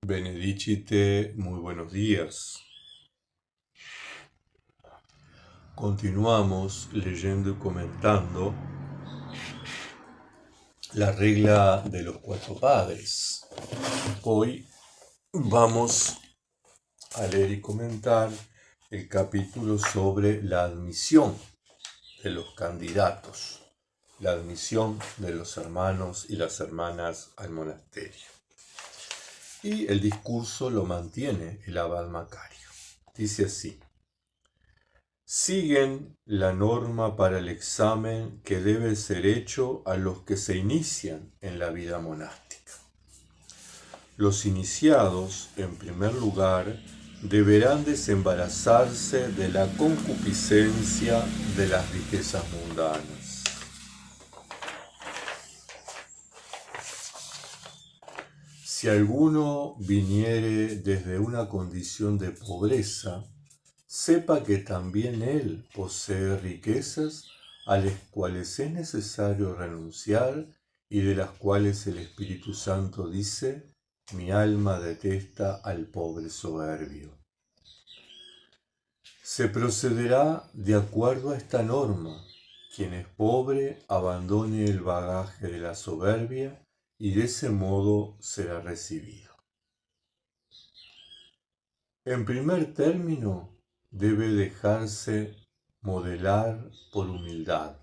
Benedicite, muy buenos días. Continuamos leyendo y comentando la regla de los cuatro padres. Hoy vamos a leer y comentar el capítulo sobre la admisión de los candidatos, la admisión de los hermanos y las hermanas al monasterio. Y el discurso lo mantiene el abad Macario. Dice así: siguen la norma para el examen que debe ser hecho a los que se inician en la vida monástica. Los iniciados, en primer lugar, deberán desembarazarse de la concupiscencia de las riquezas mundanas. Si alguno viniere desde una condición de pobreza, sepa que también él posee riquezas a las cuales es necesario renunciar y de las cuales el Espíritu Santo dice: mi alma detesta al pobre soberbio. Se procederá de acuerdo a esta norma. Quien es pobre abandone el bagaje de la soberbia y de ese modo será recibido. En primer término, debe dejarse modelar por humildad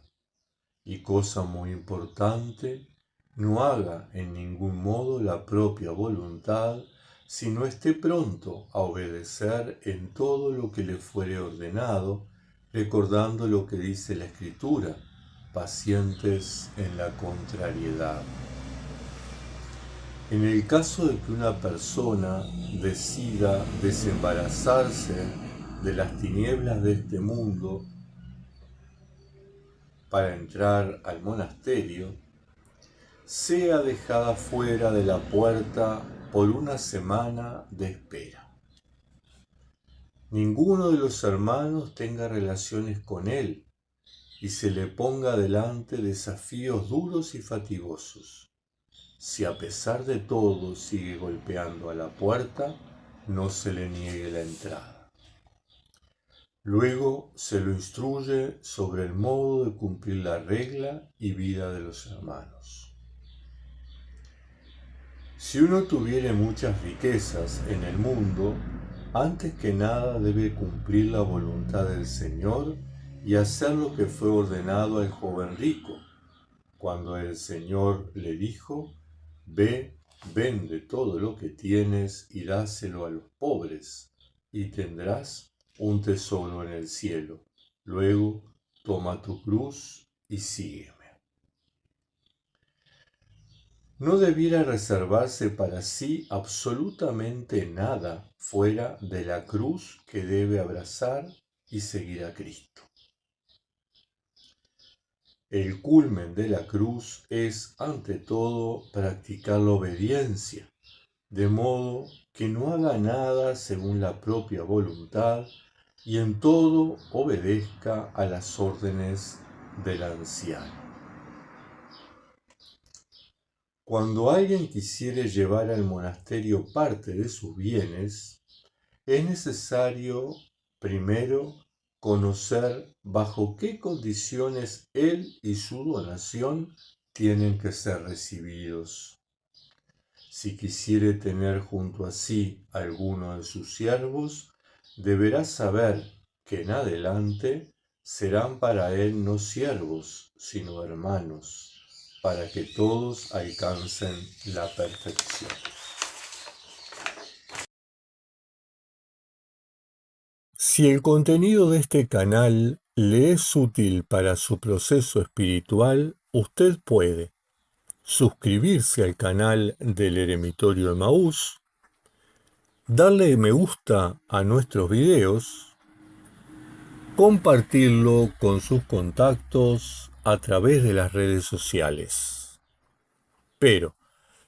y, cosa muy importante, no haga en ningún modo la propia voluntad, sino esté pronto a obedecer en todo lo que le fuere ordenado, recordando lo que dice la Escritura: pacientes en la contrariedad. En el caso de que una persona decida desembarazarse de las tinieblas de este mundo para entrar al monasterio, sea dejada fuera de la puerta por una semana de espera. Ninguno de los hermanos tenga relaciones con él y se le ponga delante desafíos duros y fatigosos. Si a pesar de todo sigue golpeando a la puerta, no se le niegue la entrada. Luego se lo instruye sobre el modo de cumplir la regla y vida de los hermanos. Si uno tuviere muchas riquezas en el mundo, antes que nada debe cumplir la voluntad del Señor y hacer lo que fue ordenado al joven rico, cuando el Señor le dijo: ve, vende todo lo que tienes y dáselo a los pobres, y tendrás un tesoro en el cielo. Luego toma tu cruz y sígueme. No debiera reservarse para sí absolutamente nada fuera de la cruz que debe abrazar y seguir a Cristo. El culmen de la cruz es, ante todo, practicar la obediencia, de modo que no haga nada según la propia voluntad y en todo obedezca a las órdenes del anciano. Cuando alguien quisiere llevar al monasterio parte de sus bienes, es necesario, primero, conocer bajo qué condiciones él y su donación tienen que ser recibidos. Si quisiere tener junto a sí alguno de sus siervos, deberá saber que en adelante serán para él no siervos, sino hermanos, para que todos alcancen la perfección. Si el contenido de este canal le es útil para su proceso espiritual, usted puede suscribirse al canal del Eremitorio Emaús, darle me gusta a nuestros videos, compartirlo con sus contactos a través de las redes sociales. Pero,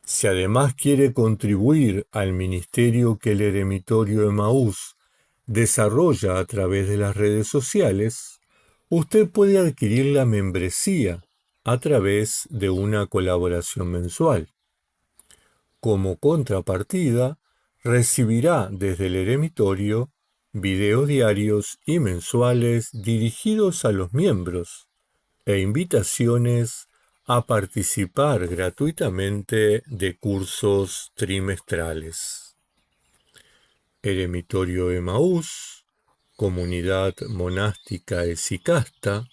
si además quiere contribuir al ministerio que el Eremitorio Emaús desarrolla a través de las redes sociales, usted puede adquirir la membresía a través de una colaboración mensual. Como contrapartida, recibirá desde el eremitorio videos diarios y mensuales dirigidos a los miembros e invitaciones a participar gratuitamente de cursos trimestrales. Eremitorio Emaús, Comunidad Monástica Esicasta,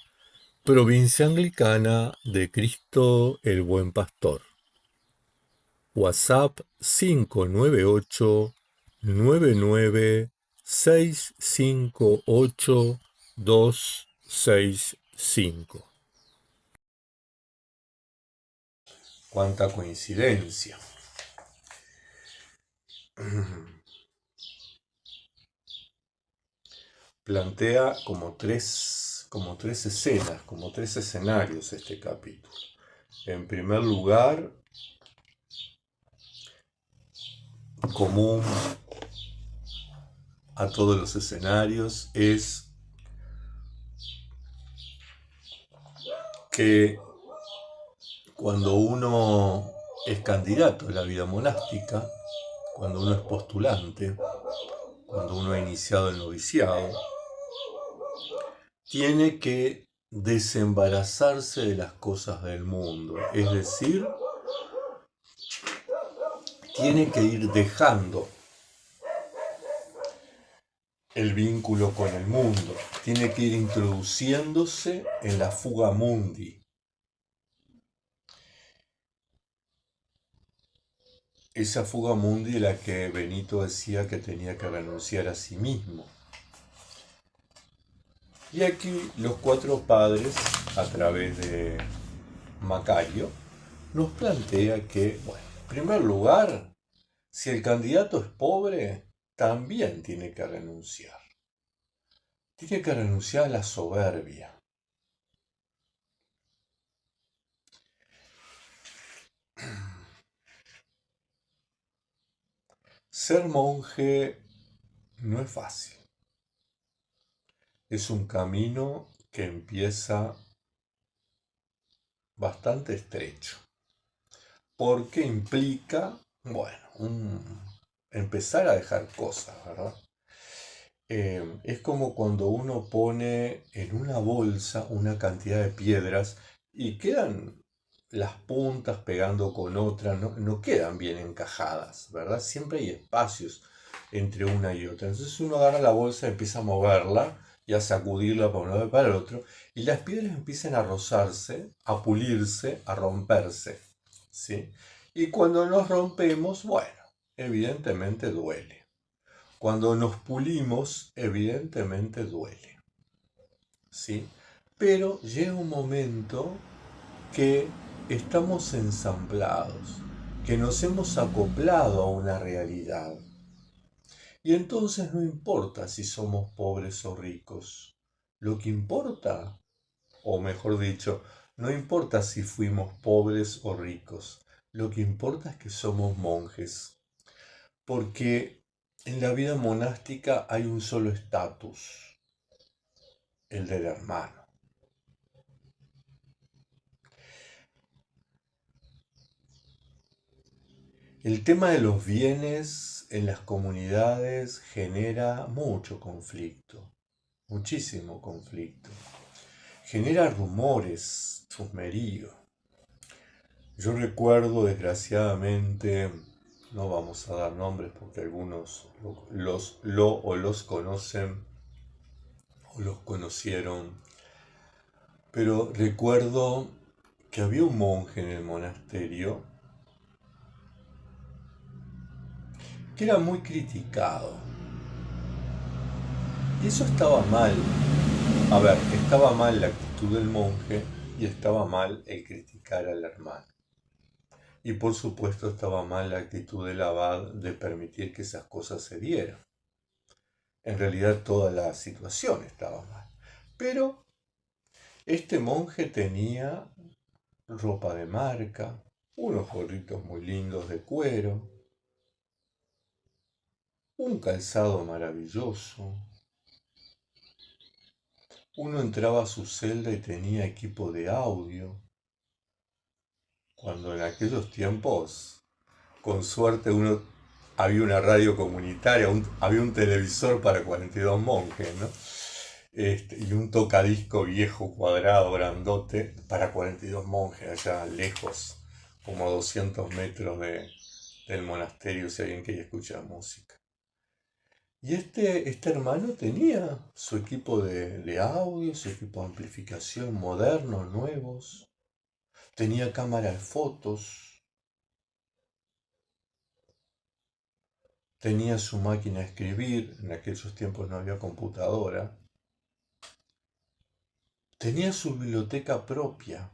Provincia Anglicana de Cristo el Buen Pastor. WhatsApp 598-99658-265. Cuánta coincidencia. Plantea como tres escenas, como tres escenarios este capítulo. En primer lugar, común a todos los escenarios es que cuando uno es candidato a la vida monástica, cuando uno es postulante, cuando uno ha iniciado el noviciado, tiene que desembarazarse de las cosas del mundo, es decir, tiene que ir dejando el vínculo con el mundo, tiene que ir introduciéndose en la fuga mundi. Esa fuga mundi de la que Benito decía que tenía que renunciar a sí mismo. Y aquí los cuatro padres, a través de Macario, nos plantea que, bueno, en primer lugar, si el candidato es pobre, también tiene que renunciar. Tiene que renunciar a la soberbia. Ser monje no es fácil. Es un camino que empieza bastante estrecho, porque implica, bueno, empezar a dejar cosas, ¿verdad? Es como cuando uno pone en una bolsa una cantidad de piedras y quedan las puntas pegando con otras, no quedan bien encajadas, ¿verdad? Siempre hay espacios entre una y otra. Entonces uno agarra la bolsa y empieza a moverla y a sacudirla para un lado y para el otro, y las piedras empiezan a rozarse, a pulirse, a romperse, ¿sí? Y cuando nos rompemos, bueno, evidentemente duele. Cuando nos pulimos, evidentemente duele, ¿sí? Pero llega un momento que estamos ensamblados, que nos hemos acoplado a una realidad. Y entonces no importa si somos pobres o ricos. Lo que importa, o mejor dicho, no importa si fuimos pobres o ricos. Lo que importa es que somos monjes. Porque en la vida monástica hay un solo estatus, el del hermano. El tema de los bienes en las comunidades genera mucho conflicto, muchísimo conflicto. Genera rumores, chusmerío. Yo recuerdo, desgraciadamente, no vamos a dar nombres porque algunos los conocen o los conocieron, pero recuerdo que había un monje en el monasterio que era muy criticado. Y eso estaba mal. A ver, estaba mal la actitud del monje y estaba mal el criticar al hermano. Y por supuesto estaba mal la actitud del abad de permitir que esas cosas se dieran. En realidad toda la situación estaba mal. Pero este monje tenía ropa de marca, unos gorritos muy lindos de cuero, un calzado maravilloso. Uno entraba a su celda y tenía equipo de audio, cuando en aquellos tiempos, con suerte, uno había una radio comunitaria, había un televisor para 42 monjes, ¿no? Y un tocadisco viejo, cuadrado, grandote, para 42 monjes, allá lejos, como a 200 metros del monasterio, si alguien quería escuchar música. Y este hermano tenía su equipo de audio, su equipo de amplificación modernos, nuevos, tenía cámara de fotos, tenía su máquina de escribir, en aquellos tiempos no había computadora, tenía su biblioteca propia.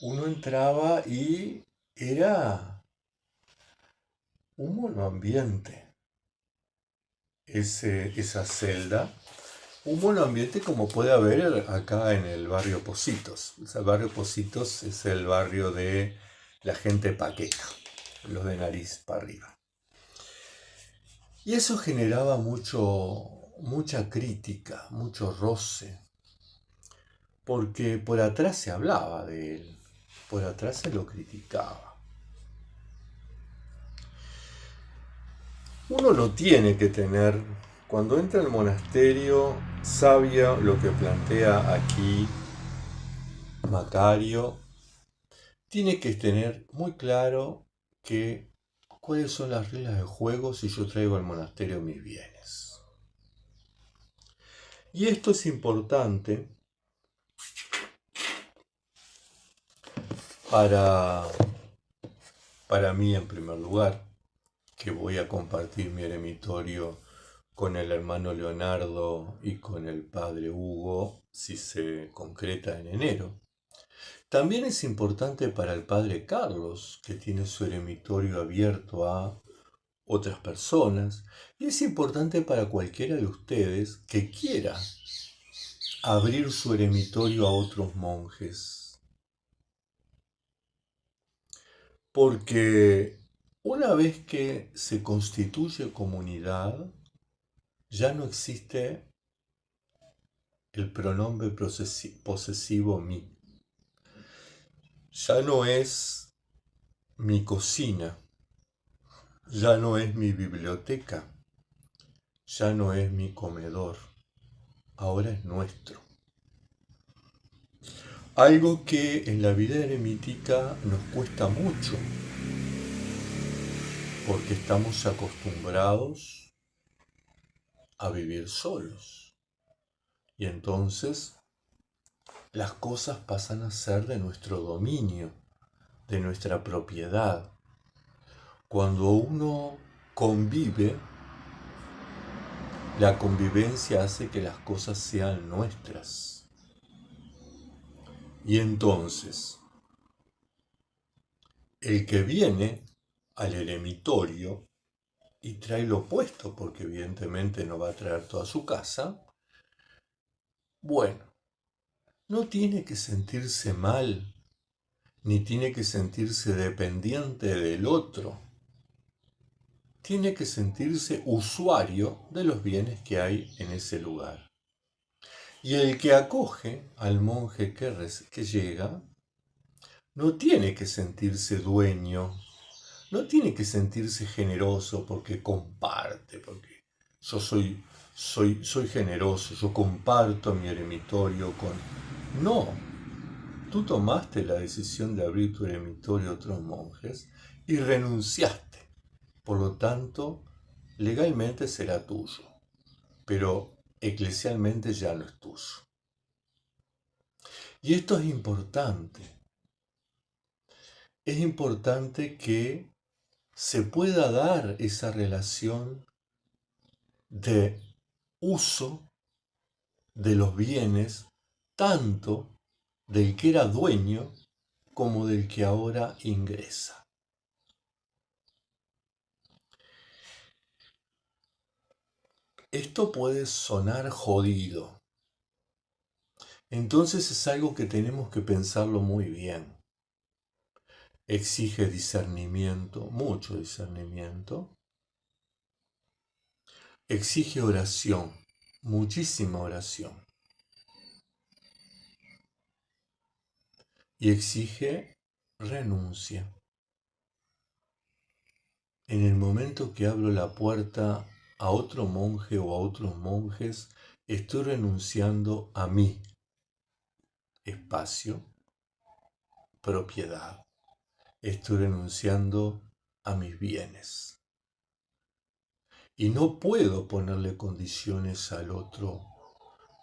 Uno entraba y era un monoambiente, esa celda, un monoambiente como puede haber acá en el barrio Pocitos. O sea, el barrio Pocitos es el barrio de la gente paqueta, los de nariz para arriba. Y eso generaba mucha crítica, mucho roce, porque por atrás se hablaba de él, por atrás se lo criticaba. Uno no tiene que tener, cuando entra al monasterio, sabia lo que plantea aquí Macario, tiene que tener muy claro que cuáles son las reglas de juego si yo traigo al monasterio mis bienes. Y esto es importante para mí en primer lugar, que voy a compartir mi eremitorio con el hermano Leonardo y con el padre Hugo, si se concreta en enero. También es importante para el padre Carlos, que tiene su eremitorio abierto a otras personas, y es importante para cualquiera de ustedes que quiera abrir su eremitorio a otros monjes. Porque una vez que se constituye comunidad, ya no existe el pronombre posesivo mi. Ya no es mi cocina, ya no es mi biblioteca, ya no es mi comedor, ahora es nuestro. Algo que en la vida eremítica nos cuesta mucho, porque estamos acostumbrados a vivir solos. Y entonces las cosas pasan a ser de nuestro dominio, de nuestra propiedad. Cuando uno convive, la convivencia hace que las cosas sean nuestras. Y entonces, el que viene al eremitorio y trae lo opuesto, porque evidentemente no va a traer toda su casa, bueno, no tiene que sentirse mal, ni tiene que sentirse dependiente del otro. Tiene que sentirse usuario de los bienes que hay en ese lugar. Y el que acoge al monje que llega, no tiene que sentirse dueño, no tiene que sentirse generoso porque comparte, porque yo soy generoso, yo comparto mi eremitorio con... No, tú tomaste la decisión de abrir tu eremitorio a otros monjes y renunciaste. Por lo tanto, legalmente será tuyo, pero eclesialmente ya no es tuyo. Y esto es importante. Es importante que se pueda dar esa relación de uso de los bienes, tanto del que era dueño como del que ahora ingresa. Esto puede sonar jodido. Entonces es algo que tenemos que pensarlo muy bien. Exige discernimiento, mucho discernimiento. Exige oración, muchísima oración. Y exige renuncia. En el momento que abro la puerta a otro monje o a otros monjes, estoy renunciando a mi espacio, propiedad. Estoy renunciando a mis bienes. Y no puedo ponerle condiciones al otro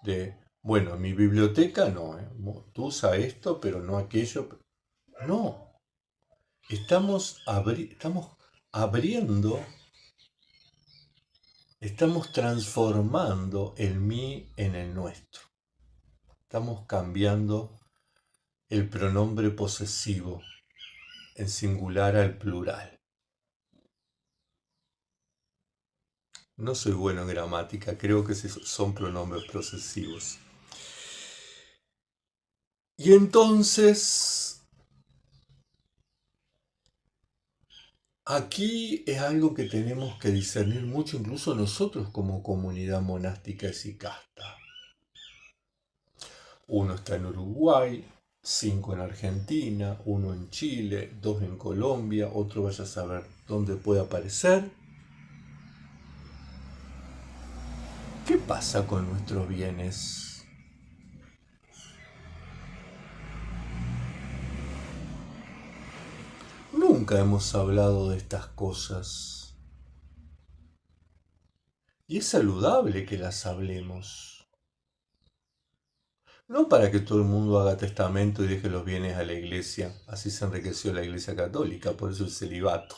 de, bueno, en mi biblioteca no, tú usa esto, pero no aquello. No, estamos abriendo, estamos transformando el mí en el nuestro. Estamos cambiando el pronombre posesivo en singular al plural. No soy bueno en gramática, creo que son pronombres posesivos. Y entonces, aquí es algo que tenemos que discernir mucho, incluso nosotros como comunidad monástica esicasta. Uno está en Uruguay, 5 en Argentina, 1 en Chile, 2 en Colombia, otro vaya a saber dónde puede aparecer. ¿Qué pasa con nuestros bienes? Nunca hemos hablado de estas cosas. Y es saludable que las hablemos. No para que todo el mundo haga testamento y deje los bienes a la iglesia. Así se enriqueció la iglesia católica, por eso el celibato,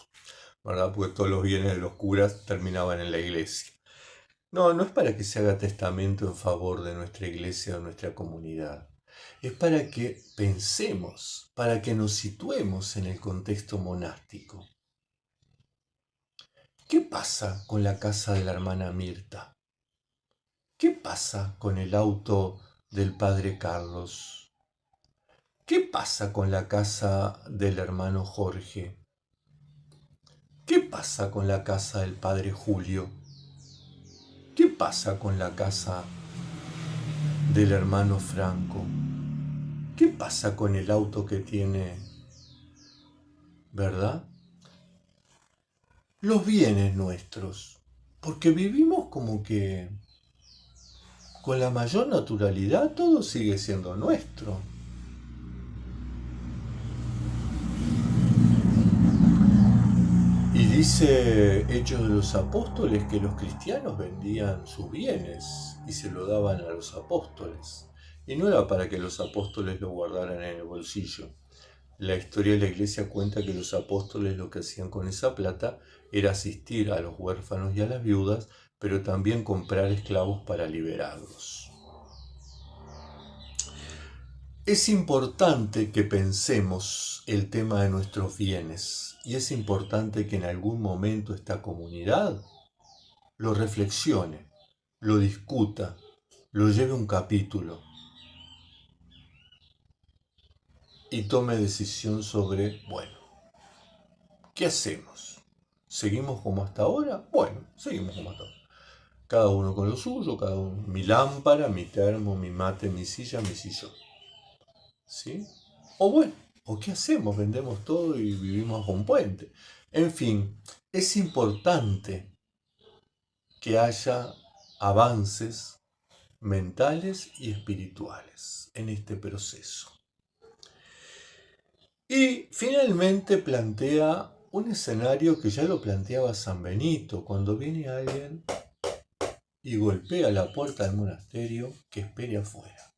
¿verdad? Porque todos los bienes de los curas terminaban en la iglesia. No, no es para que se haga testamento en favor de nuestra iglesia o nuestra comunidad. Es para que pensemos, para que nos situemos en el contexto monástico. ¿Qué pasa con la casa de la hermana Mirta? ¿Qué pasa con el auto del padre Carlos? ¿Qué pasa con la casa del hermano Jorge? ¿Qué pasa con la casa del padre Julio? ¿Qué pasa con la casa del hermano Franco? ¿Qué pasa con el auto que tiene, verdad? Los bienes nuestros. Porque vivimos como que con la mayor naturalidad todo sigue siendo nuestro. Y dice Hechos de los Apóstoles que los cristianos vendían sus bienes y se lo daban a los apóstoles. Y no era para que los apóstoles lo guardaran en el bolsillo. La historia de la iglesia cuenta que los apóstoles lo que hacían con esa plata era asistir a los huérfanos y a las viudas, pero también comprar esclavos para liberarlos. Es importante que pensemos el tema de nuestros bienes y es importante que en algún momento esta comunidad lo reflexione, lo discuta, lo lleve un capítulo y tome decisión sobre, bueno, ¿qué hacemos? ¿Seguimos como hasta ahora? Bueno, seguimos como hasta ahora. Cada uno con lo suyo, cada uno. Mi lámpara, mi termo, mi mate, mi silla, mi sillón. ¿Sí? O bueno, ¿o qué hacemos? Vendemos todo y vivimos bajo un puente. En fin, es importante que haya avances mentales y espirituales en este proceso. Y finalmente plantea un escenario que ya lo planteaba San Benito, cuando viene alguien y golpea la puerta del monasterio, que espere afuera.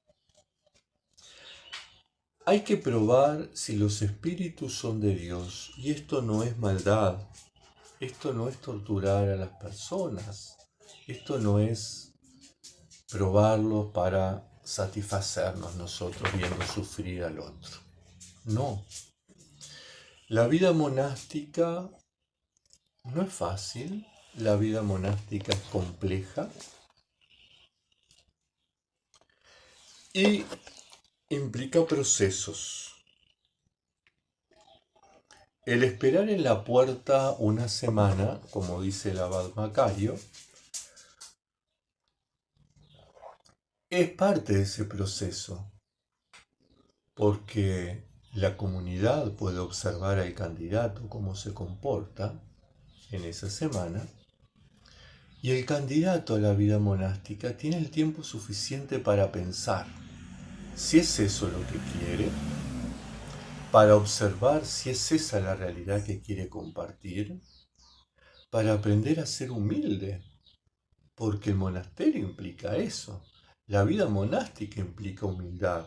Hay que probar si los espíritus son de Dios, y esto no es maldad, esto no es torturar a las personas, esto no es probarlos para satisfacernos nosotros viendo sufrir al otro. No. La vida monástica no es fácil, la vida monástica es compleja y implica procesos. El esperar en la puerta una semana, como dice el abad Macario, es parte de ese proceso, porque la comunidad puede observar al candidato cómo se comporta en esa semana, y el candidato a la vida monástica tiene el tiempo suficiente para pensar si es eso lo que quiere, para observar si es esa la realidad que quiere compartir, para aprender a ser humilde, porque el monasterio implica eso. La vida monástica implica humildad.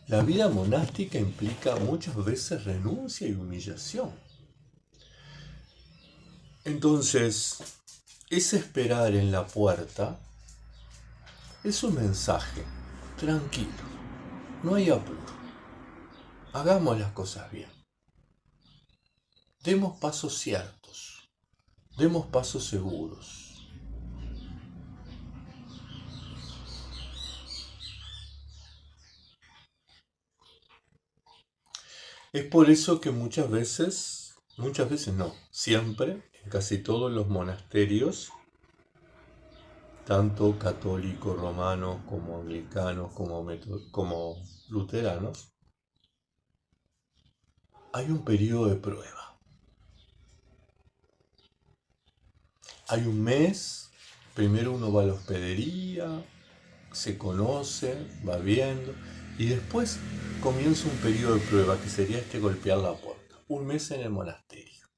La vida monástica implica muchas veces renuncia y humillación. Entonces, ese esperar en la puerta es un mensaje. Tranquilo, no hay apuro. Hagamos las cosas bien. Demos pasos ciertos. Demos pasos seguros. Es por eso que muchas veces no, siempre, en casi todos los monasterios, tanto católicos, romanos, como anglicanos, como luteranos, hay un periodo de prueba. Hay un mes, primero uno va a la hospedería, se conoce, va viendo, y después comienza un periodo de prueba que sería golpear la puerta. Un mes en el monasterio,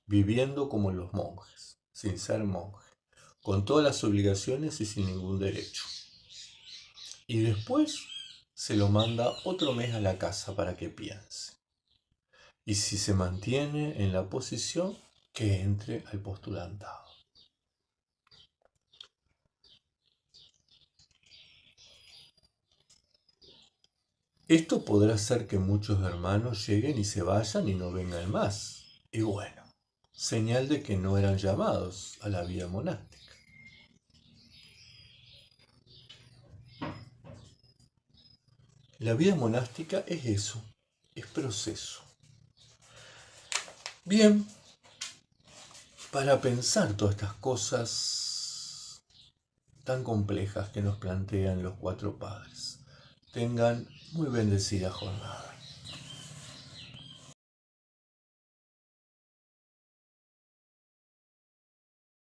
viviendo como los monjes, sin ser monje, con todas las obligaciones y sin ningún derecho. Y después se lo manda otro mes a la casa para que piense. Y si se mantiene en la posición, que entre al postulantado. Esto podrá hacer que muchos hermanos lleguen y se vayan y no vengan más. Y bueno, señal de que no eran llamados a la vida monástica. La vida monástica es eso, es proceso. Bien, para pensar todas estas cosas tan complejas que nos plantean los cuatro padres, tengan muy bendecida jornada.